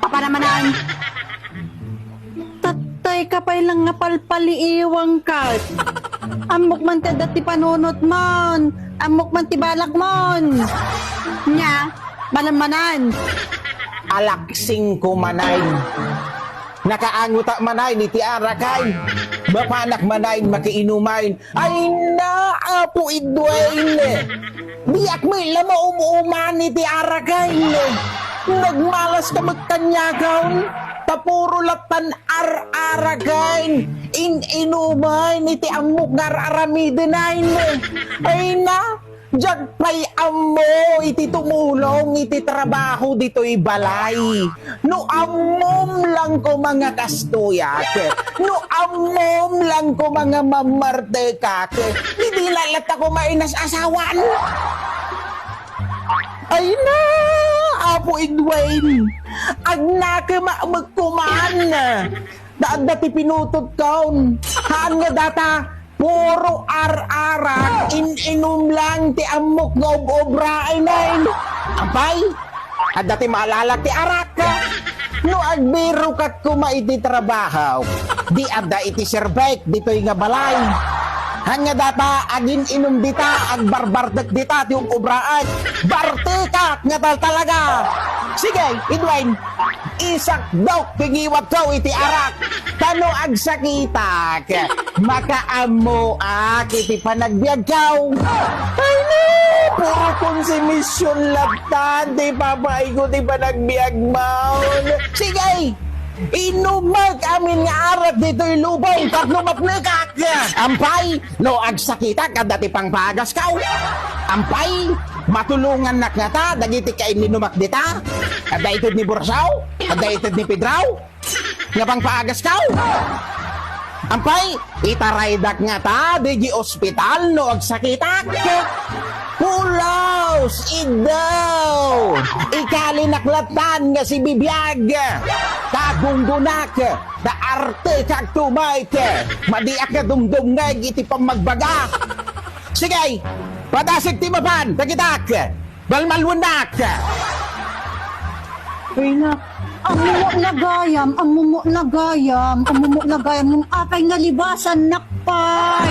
Papanamanan. Tatay ka pa ilang nga palpaliiwang ka. Amok man ti dati panunot mon. Amok man ti balak mon. Nya, manamanan. Alaksing ko manay. Nakaanguta manay ni ti Arakay. Bapanak manay makiinumain. Ay na, apo idwain. Biyak mo ila maumuuman ni ti Arakay. Nagmalas ka magkanyagaw. Tapuro latan ar-aragain. Inumay ni ti amok gar-aramidinain. Ay na, Jagpay amo iti tumulong iti trabaho dito'y balay. No amom lang ko mga kastuyat. No amom lang ko mga mamartekak. Hindi lalat ako mainas asawan. Ay na, Apo Edwin. Agnaka maamagkuman. Daan dati pinutot kaon. Haan nga data. Puro ar-arak, inum lang ti amok nga ob-obra ay nain. Apay, at dati maalala ti arak ka. No agbiro kat kuma iti trabaho, di adda iti serbek dito'y nga balay. Hanya data agin inum dita, agbarbardak dita ti ob-obraan. Bartikat nga talaga. Sige, Edwin, isak daw pigiwat ko iti arak. Kano agsakitak, makaamo iti panagbiag kaw. Ay na, puro konsumisyon latan, di papaigo ti panagbiag maun. Sige, inumag amin nga arat dito'y lubong, tatlo mapnekak. Ampay, no agsakitak, kadati pang pagas kaw. Ampay, matulungan na nga ta, dagiti kain ninumak dita. Kada itod ni Bursaw, kada itod ni Pedraw. Nga pang paagas kaw. Ampay, itaraydak nga ta, digi ospital no agsakitak. Pulaws, idaw. Ikaliнаклatan nga si bibiyag. Kagunggunak, da arte kag tumayk. Madiak ka dumdumngag iti pamagbaga. Sige, padasig ti mapan, tagitak. Balmalwanak. Ay na, amumo na gayam, nung apay nga libasan nakpay.